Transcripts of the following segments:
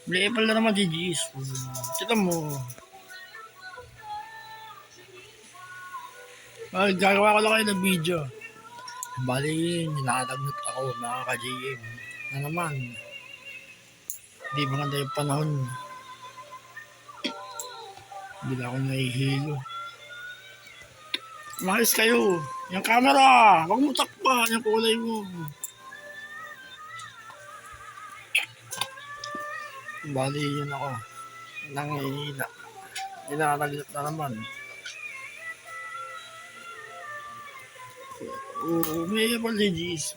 Level na naman si Jisoo. Kita mo. Gagawa ko lang kayo ng video. Bali, nilalagnat ako mga ka-JM. Na naman. Hindi maganda yung panahon. Hindi na ako nahihilo. Mahis kayo. Yung camera. Huwag mo takpa. Yung kulay mo. Bali, yun ako. Nangihina. Nilalagnat na naman. Oo, may apologies.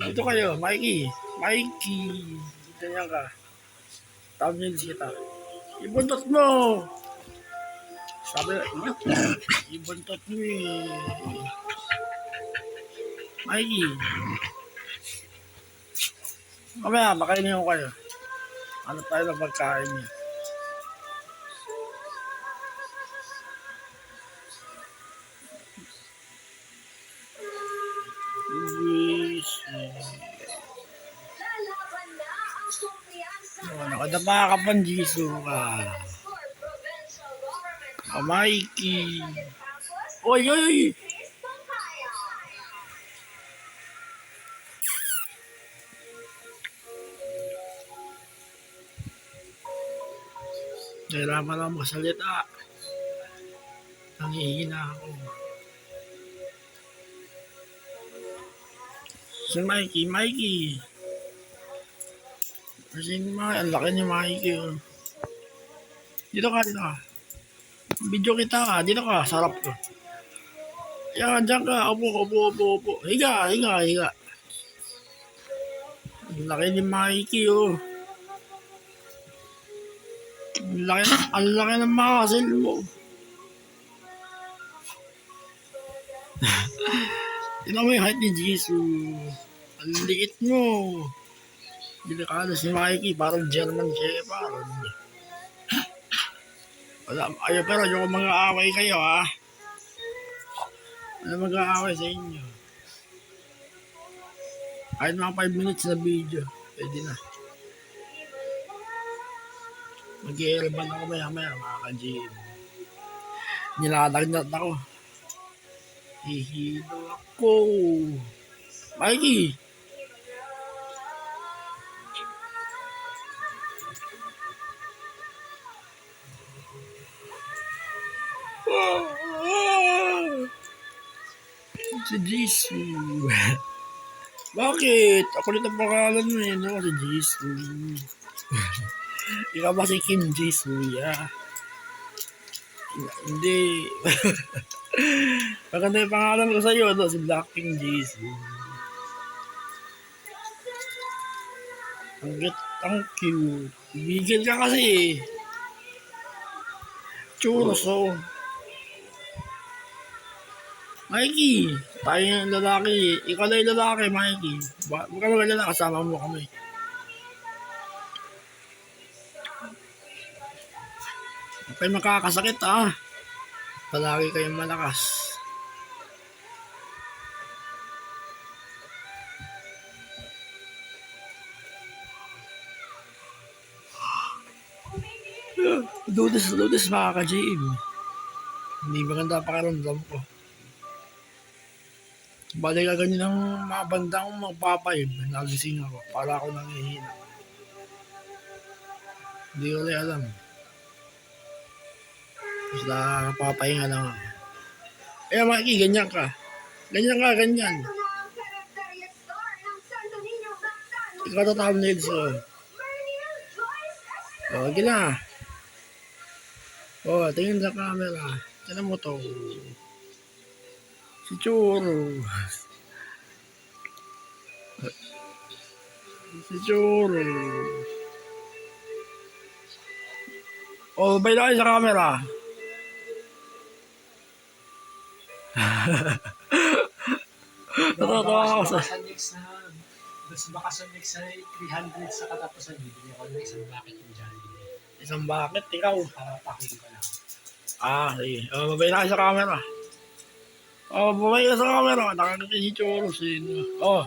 Dito kayo, Mikey. Mikey. Ganyan ka. Thumbnails kita. Ibuntot mo! Sabi, ibuntot mo eh. Mikey. Mamaya, makainin ko kayo. Ano tayo na pagkain niya? Nakadapa ka pang Jisoo ka. Mikey. Oy, oy! Kailangan lang magsalita. Nangihina ako. Si Mikey. Kasi ang laki ni Mikey. Dito ka. Video kita. Dito ka. Sarap ko. Yan, dyan ka. Upo. Higa. Ang laki ni Mikey, oh. Ang laki ng muscle mo. Tignan mo yung height ni Jisoo. Ang liit mo. Delikado si Mikey. Parang German Shepherd. Ayaw, pero yung mga away kayo, ha? Ano mag-aaway sa inyo? Kahit mga 5 minutes na video, pwede na. Mag-i-eleban ako maya mga ka-GM. Nilalagnat ako. Hihilo ako. Mikey! Si Jisoo. Bakit? Ako rin ang pangalan mo eh. Ano si Jisoo? Ikaw ba si Kim Jisoo? Yeah. Hindi. Maganda yung pangalan ko sa'yo. No? Si Blackpink Jisoo. Ang cute. Bigil ka kasi. Churros, oh. Mikey, tayo yung lalaki. Ikaw na yung lalaki, Mikey. Huwag ka magalala, kasama mo kami. Huwag kayo makakasakit, ha? Palagi kayong malakas. Do this mga ka-GM. Hindi maganda pakiramdam ko. Balik ka ganyan ng mga bandang magpapayib. Nagising ako. Para ako nangihina. Hindi ko rin alam. Basta papahinga lang ako. Eh, Mikey, ganyan ka. Ganyan. Ikaw na thumbnails ko. O, gila. O, tingin sa camera. Tignan mo to. Si Churro. O, bay na kayo sa camera. Natatawa ako sa... Baka sa next 300 sa katapusan, bibili ako ng isang bucket ng Jollibee. Isang bucket, ikaw. Para pakin ko lang. Sige. Mabay na kayo sa camera. Oh, bumay ka sa camera. Nakakita si Choros eh. Oh,